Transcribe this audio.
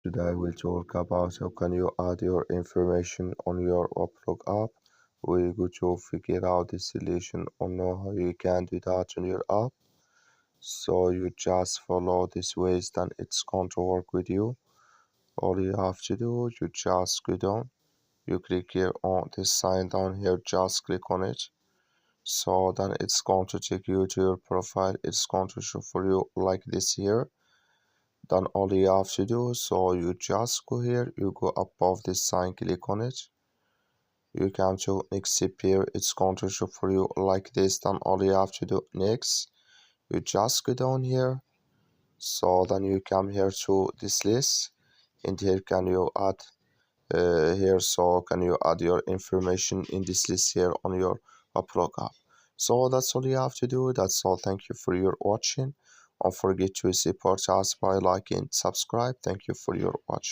Today I will talk about how can you add your information on your Waplog app. We go to figure out the solution or know how you can do that on your app. So you just follow these ways, then it's going to work with you. All you have to do, you just go down, you click here on this sign down here, just click on it. So then it's going to take you to your profile. It's going to show for you like this here. Then all you have to do, so you just go here, you go above this sign, click on it, you come to next step here, it's going to show for you like this. Then all you have to do next, you just go down here, so then you come here to this list, and here can you add here, so can you add your information in this list here on your Waplog app. So that's all you have to do. That's all. Thank you for your watching. Don't forget to support us by liking, subscribe. Thank you for your watching.